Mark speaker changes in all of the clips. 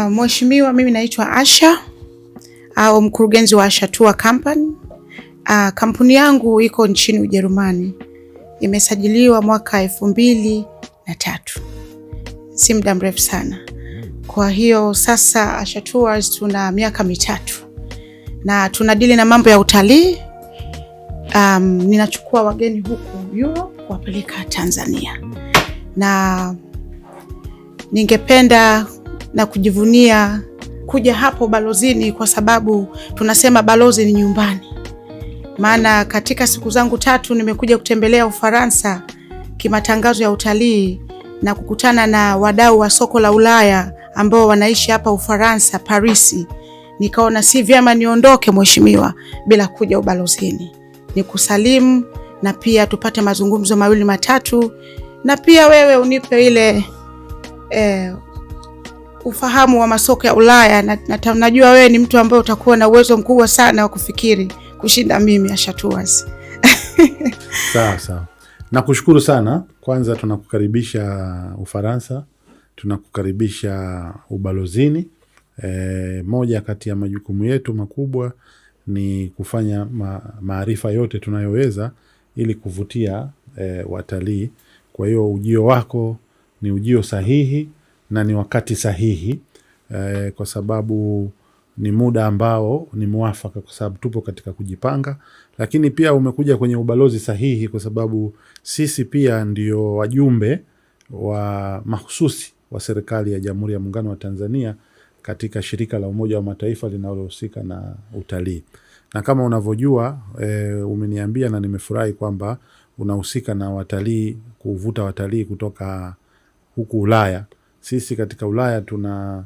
Speaker 1: Mheshimiwa, mimi naitwa Asha au mkurugenzi wa Asha Tour Company. Kampuni yangu iko nchini Ujerumani. Imesajiliwa mwaka 2003. Si muda mrefu sana. Kwa hiyo sasa Asha Tours tuna miaka 3 na tunadili na mambo ya utalii. Ninachukua wageni huku Europe kuwapeleka Tanzania, na ningependa na kujivunia kuja hapo balozini kwa sababu tunasema balozi ni nyumbani. Maana katika siku zangu 3 nimekuja kutembelea Ufaransa kimatangazo ya utalii na kukutana na wadau wa soko la Ulaya ambao wanaishi hapa Ufaransa, Paris. Nikaona si vyema niondoke mheshimiwa bila kuja ubalozini. Nikusalimu na pia tupate mazungumzo 2-3 na pia wewe unipe ile ufahamu wa masoko ya Ulaya, na najua wewe ni mtu ambaye utakuwa na uwezo mkubwa sana wa kufikiri kushinda mimi Asha Tours.
Speaker 2: Sawa. Nakushukuru sana. Kwanza tunakukaribisha Ufaransa, tunakukaribisha ubalozini. Moja kati ya majukumu yetu makubwa ni kufanya maarifa yote tunayoweza ili kuvutia watalii. Kwa hiyo ujio wako ni ujio sahihi na ni wakati sahihi, kwa sababu ni muda ambao ni muafaka, kwa sababu tupo katika kujipanga. Lakini pia umekuja kwenye ubalozi sahihi, kwa sababu sisi pia ndio wajumbe wa mahususi wa serikali ya Jamhuri ya Muungano wa Tanzania katika shirika la Umoja wa Mataifa linalohusika na utalii. Na kama unavyojua, umeniambia na nimefurahi kwamba unahusika na watalii, kuvuta watalii kutoka huku Ulaya. Sisi katika Ulaya tuna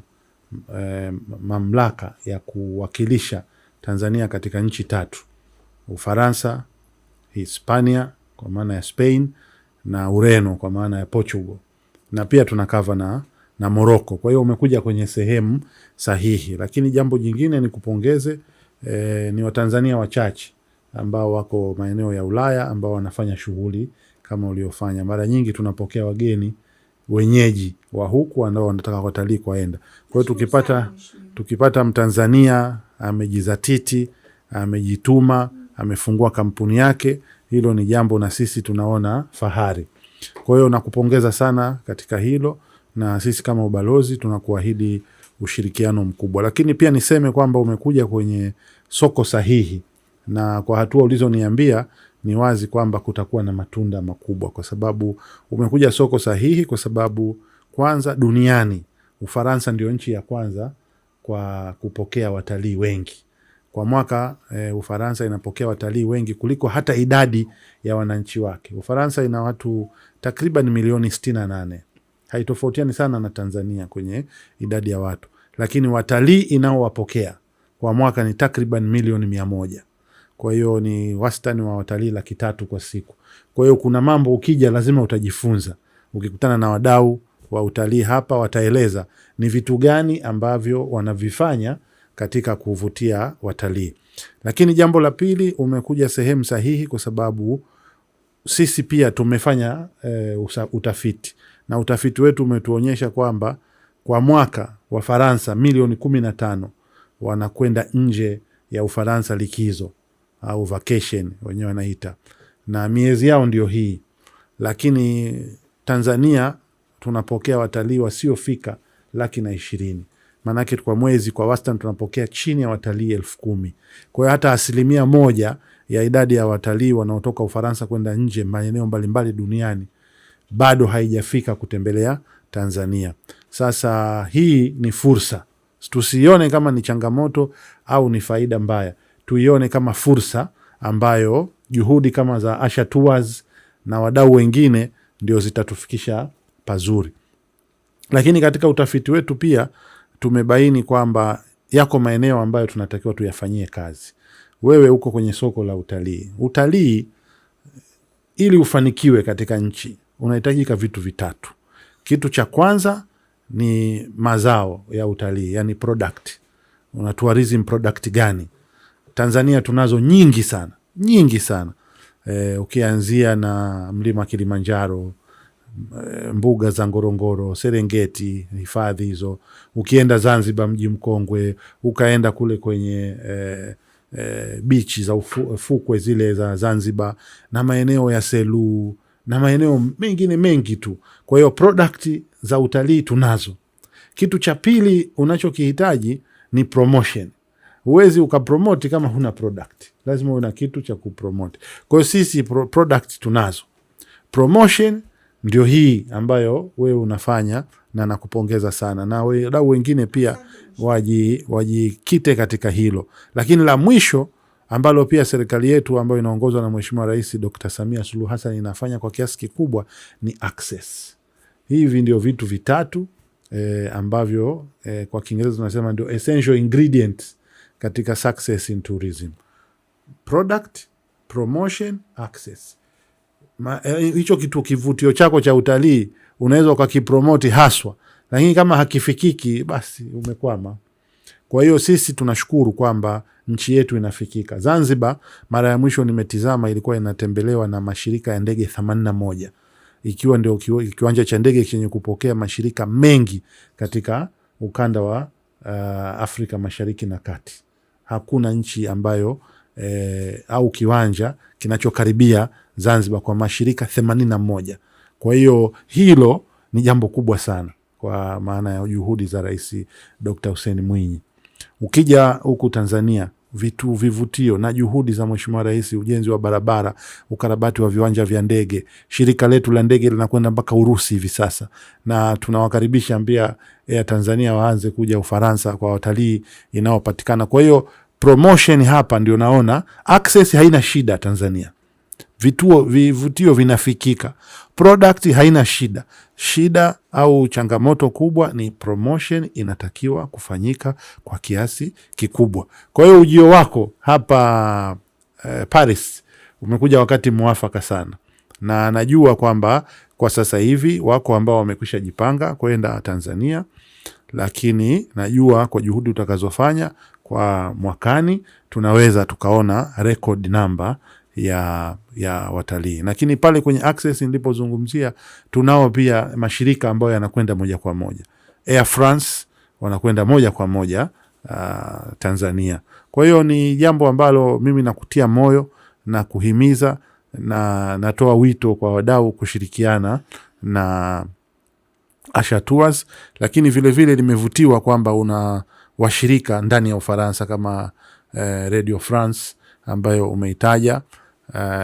Speaker 2: mamlaka ya kuwakilisha Tanzania katika nchi 3: Ufaransa, Hispania kwa maana ya Spain, na Ureno kwa maana ya Portugal, na pia tunakava na Morocco. Kwa hiyo umekuja kwenye sehemu sahihi. Lakini jambo jingine ni kupongeze, ni Watanzania wachache ambao wako maeneo ya Ulaya ambao wanafanya shughuli kama uliofanya. Mara nyingi tunapokea wageni wenyeji wa huku ambao wanataka watalii kwaenda. Kwa hiyo tukipata Mtanzania amejizatiti, amejituma, amefungua kampuni yake, hilo ni jambo na sisi tunaona fahari. Kwa hiyo nakupongeza sana katika hilo, na sisi kama ubalozi tunakuahidi ushirikiano mkubwa. Lakini pia niseme kwamba umekuja kwenye soko sahihi, na kwa hatua ulizoniambia ni wazi kwamba kutakuwa na matunda makubwa, kwa sababu umekuja soko sahihi. Kwa sababu kwanza, duniani Ufaransa ndio nchi ya kwanza kwa kupokea watalii wengi. Kwa mwaka Ufaransa inapokea watalii wengi kuliko hata idadi ya wananchi wake. Ufaransa ina watu takriban milioni 68. Haitofautiani sana na Tanzania kwenye idadi ya watu, lakini watalii inaowapokea kwa mwaka ni takriban milioni 100. Kwa hiyo ni wastani wa watalii 300,000 kwa siku. Kwa hiyo kuna mambo ukija lazima utajifunza. Ukikutana na wadau wa utalii hapa, wataeleza ni vitu gani ambavyo wanavifanya katika kuvutia watalii. Lakini jambo la pili, umekuja sehemu sahihi, kwa sababu sisi pia tumefanya utafiti, na utafiti wetu umetuonyesha kwamba kwa mwaka Wafaransa milioni 15 wanakwenda nje ya Ufaransa likizo au vacation wenyewe wanaita, na miezi yao ndio hii. Lakini Tanzania tunapokea watalii wasiofika 120,000. Manake kwa mwezi kwa wastani tunapokea chini ya watalii 10,000. Kwa hiyo hata 1% ya idadi ya watalii wanaotoka Ufaransa kwenda nje maeneo mbalimbali duniani bado haijafika kutembelea Tanzania. Sasa hii ni fursa. Tusione kama ni changamoto au ni faida mbaya. Tuione kama fursa ambayo juhudi kama za Asha Tours na wadau wengine ndio zitatufikisha pazuri. Lakini katika utafiti wetu pia tumebaini kwamba yako maeneo ambayo tunatakiwa tuyafanyie kazi. Wewe uko kwenye soko la utalii. Utalii ili ufanikiwe katika nchi unahitajika vitu 3. Kitu cha kwanza ni mazao ya utalii, yani product. Una tourism product gani? Tanzania tunazo nyingi sana. Ukianzia na mlima Kilimanjaro, mbuga za Ngorongoro, Serengeti, hifadhi hizo. Ukienda Zanzibar, mji mkongwe, ukaenda kule kwenye bichi za fukwe zile za Zanzibar na maeneo ya Selous na maeneo mengine mengi tu. Kwa hiyo product za utalii tunazo. Kitu cha pili unachokihitaji ni promotion. Huwezi ukapromote kama huna product. Lazima una kitu cha kupromote. Kwa hiyo sisi product tunazo. Promotion ndio hii ambayo wewe unafanya na nakupongeza sana. Na wadau wengine pia wajikite katika hilo. Lakini la mwisho ambalo pia serikali yetu ambayo inaongozwa na Mheshimiwa Rais Dr. Samia Suluhu Hassan inafanya kwa kiasi kikubwa ni access. Hivi ndio vitu vitatu ambavyo kwa Kiingereza tunasema ndio essential ingredients katika success in tourism: product, promotion, access. Hicho kitu kivutio chako cha utalii unaweza ukakipromoti haswa, lakini kama hakifikiki basi umekwama. Kwa hiyo sisi tunashukuru kwamba nchi yetu inafikika. Zanzibar mara ya mwisho nimetizama ilikuwa inatembelewa na mashirika ya ndege 81, ikiwa ndio kiwanja cha ndege chenye kupokea mashirika mengi katika ukanda wa Afrika Mashariki na Kati. Hakuna nchi ambayo au kiwanja kinachokaribia Zanzibar kwa mashirika 81. Kwa hiyo hilo ni jambo kubwa sana kwa maana ya juhudi za Rais Dr. Hussein Mwinyi. Ukija huku Tanzania, vivutio na juhudi za Mheshimiwa Rais, ujenzi wa barabara, ukarabati wa viwanja vya ndege. Shirika letu la ndege linakwenda mpaka Urusi hivi sasa, na tunawakaribisha pia Air Tanzania waanze kuja Ufaransa kwa watalii inaopatikana. Kwa hiyo promotion hapa ndio naona access haina shida Tanzania. Vivutio vinafikika. Product haina shida. Shida au changamoto kubwa ni promotion, inatakiwa kufanyika kwa kiasi kikubwa. Kwa hiyo ujio wako hapa Paris umekuja wakati mwafaka sana. Na najua kwamba kwa sasa hivi wako ambao wamekwisha jipanga kwenda Tanzania, lakini najua kwa juhudi utakazofanya kwa mwakani tunaweza tukaona record number ya watalii. Lakini pale kwenye access nilipozungumzia, tunao pia mashirika ambayo yanakwenda moja kwa moja. Air France wanakwenda moja kwa moja Tanzania. Kwa hiyo ni jambo ambalo mimi nakutia moyo na kuhimiza, na natoa wito kwa wadau kushirikiana na Asha Tours. Lakini vile vile nimevutiwa kwamba una washirika ndani ya Ufaransa kama Radio France ambayo umeitaja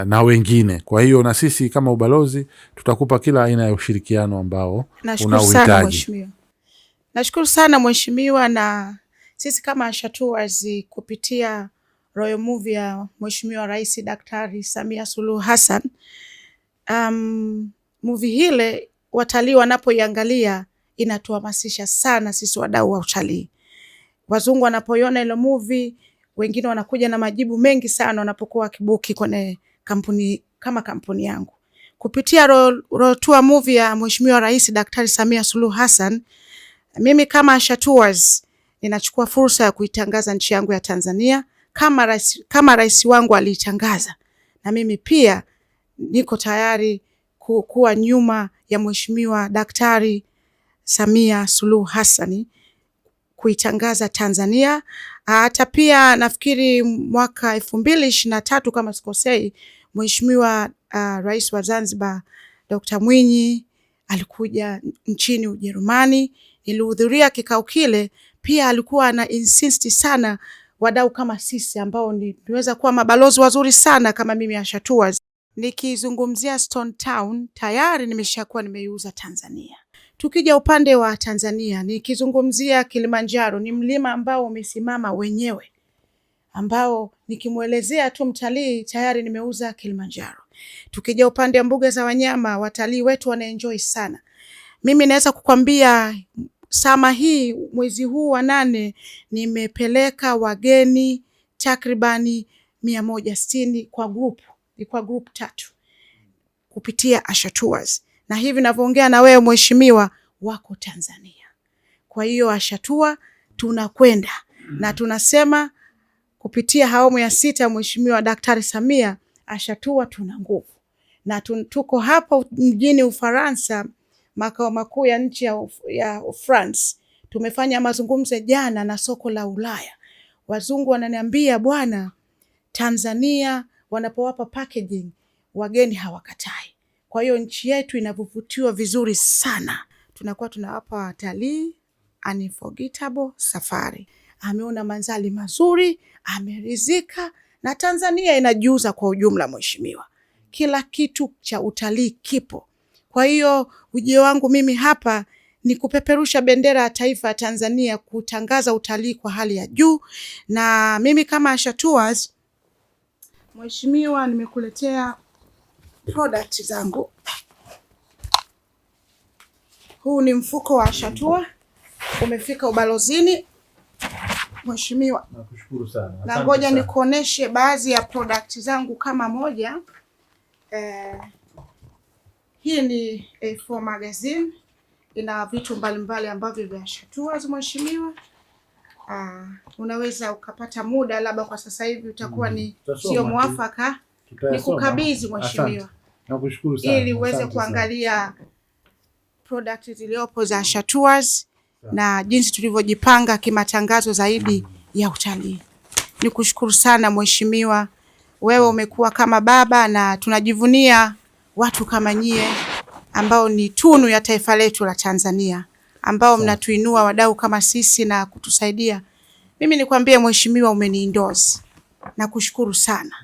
Speaker 2: na wengine. Kwa hiyo na sisi kama ubalozi tutakupa kila aina ya ushirikiano ambao unauhitaji.
Speaker 1: Nashukuru sana Mheshimiwa, na sisi kama Asha Tours kupitia Royal Movie ya Mheshimiwa Rais Daktari Samia Suluhu Hassan, movie hile watalii wanapoiangalia inatuhamasisha sana sisi wadau wa utalii. Wazungu wanapoiona ile movie, wengine wanakuja na majibu mengi sana wanapokuwa kibuki kwenye kampuni kama kampuni yangu. Kupitia Royal Tour Movie ya Mheshimiwa Rais Daktari Samia Suluhu Hassan, mimi kama Asha Tours ninachukua fursa ya kuitangaza nchi yangu ya Tanzania kama rais wangu aliitangaza, na mimi pia niko tayari kuwa nyuma ya Mheshimiwa Daktari Samia Suluhu Hassan kuitangaza Tanzania. Hata pia nafikiri mwaka 2023 kama sikosei, Mheshimiwa Rais wa Zanzibar Dr. Mwinyi alikuja nchini Ujerumani, nilihudhuria kikao kile. Pia alikuwa ana insist sana wadau kama sisi ambao niweza kuwa mabalozi wazuri sana kama mimi Asha Tours. Nikizungumzia Stone Town tayari nimeshakuwa nimeiuza Tanzania. Tukija upande wa Tanzania, nikizungumzia Kilimanjaro, ni mlima ambao umesimama wenyewe, ambao nikimuelezea tu mtalii tayari nimeuza Kilimanjaro. Tukija upande wa mbuga za wanyama, watalii wetu wanaenjoy sana. Mimi naweza kukwambia sama hii mwezi huu wa 8 nimepeleka wageni takribani 160 kwa group 3 kupitia Asha Tours. Na hivi ninavyoongea na wewe Mheshimiwa, wako Tanzania. Kwa hiyo Asha Tours tunakwenda na tunasema kupitia awamu ya 6 Mheshimiwa Daktari Samia, Asha Tours tuna nguvu. na tuko hapa mjini Ufaransa, makao makuu ya nchi ya France. Tumefanya mazungumzo jana na soko la Ulaya. Wazungu wananiambia, bwana, Tanzania wanapowapa packaging wageni hawakatai. Kwa hiyo nchi yetu inavutiwa vizuri sana. Tunakuwa tunawapa watalii unforgettable safari. Ameona mandhari mazuri, ameridhika, na Tanzania inajiuza kwa ujumla mheshimiwa. Kila kitu cha utalii kipo. Kwa hiyo ujio wangu mimi hapa ni kupeperusha bendera ya taifa ya Tanzania, kutangaza utalii kwa hali ya juu. Na mimi kama Asha Tours mheshimiwa, nimekuletea product zangu. Huu ni mfuko wa Asha Tours, umefika ubalozini mheshimiwa.
Speaker 2: Nakushukuru sana.
Speaker 1: Na ngoja nikuoneshe baadhi ya product zangu kama moja. Hii ni A4 magazine, ina vitu mbalimbali ambavyo vya Asha Tours mheshimiwa. Unaweza ukapata muda, labda kwa sasa hivi utakuwa ni sio mwafaka, nikukabidhi mheshimiwa.
Speaker 2: Nakushukuru sana.
Speaker 1: Ili uweze kuangalia product ziliopo za Asha Tours na jinsi tulivyojipanga kimatangazo zaidi ya utalii. Nikushukuru sana mheshimiwa, wewe umekuwa kama baba na tunajivunia watu kama nyie ambao ni tunu ya taifa letu la Tanzania, ambao mnatuinua wadau kama sisi na kutusaidia. Mimi nikwambie mheshimiwa, umeniendorse. Nakushukuru sana.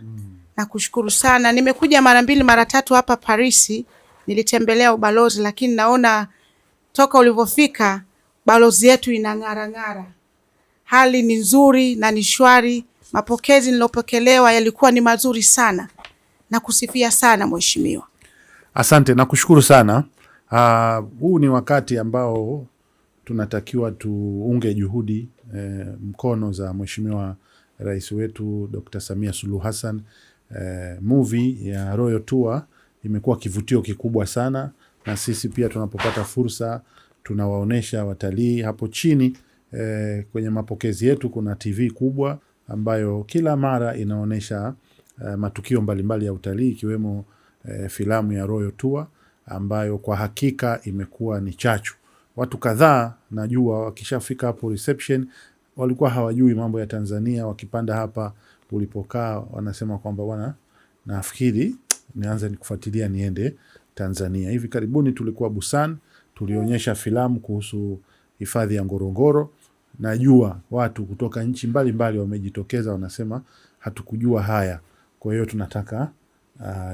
Speaker 1: Nakushukuru sana. Nimekuja mara 2 mara 3 hapa Paris, nilitembelea ubalozi, lakini naona toka ulivyofika balozi yetu inang'ara. Hali ni nzuri na ni shwari. Mapokezi nilopokelewa yalikuwa ni mazuri sana. Nakusifia sana mheshimiwa.
Speaker 2: Asante, nakushukuru sana. Huu ni wakati ambao tunatakiwa tuunge juhudi mkono za mheshimiwa rais wetu Dr. Samia Suluhu Hassan. Movie ya Royal Tour imekuwa kivutio kikubwa sana, na sisi pia tunapopata fursa tunawaonesha watalii. Hapo chini kwenye mapokezi yetu kuna TV kubwa ambayo kila mara inaonesha matukio mbalimbali ya utalii, ikiwemo filamu ya Royal Tour ambayo kwa hakika imekuwa ni chachu. Watu kadhaa najua wakishafika hapo reception walikuwa hawajui mambo ya Tanzania, wakipanda hapa ulipokaa wanasema kwamba bwana, nafikiri nianze nikufuatilia niende Tanzania. Hivi karibuni tulikuwa Busan, tulionyesha filamu kuhusu hifadhi ya Ngorongoro. Najua watu kutoka nchi mbalimbali wamejitokeza, wanasema hatukujua haya. Kwa hiyo tunataka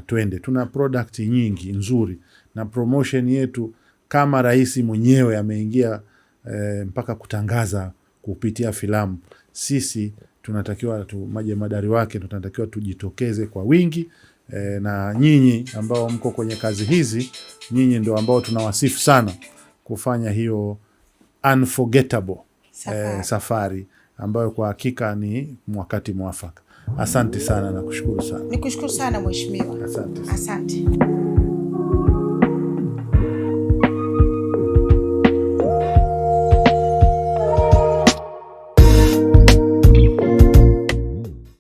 Speaker 2: twende. Tuna product nyingi nzuri na promotion yetu kama rais mwenyewe ameingia mpaka kutangaza kupitia filamu. Sisi tunatakiwa majemadari wake tunatakiwa tujitokeze kwa wingi, na nyinyi ambao mko kwenye kazi hizi, nyinyi ndio ambao tunawasifu sana kufanya hiyo unforgettable safari ambayo kwa hakika ni wakati mwafaka. Asante sana na kushukuru sana.
Speaker 1: Nikushukuru sana mheshimiwa.
Speaker 2: Asante.
Speaker 1: Asante.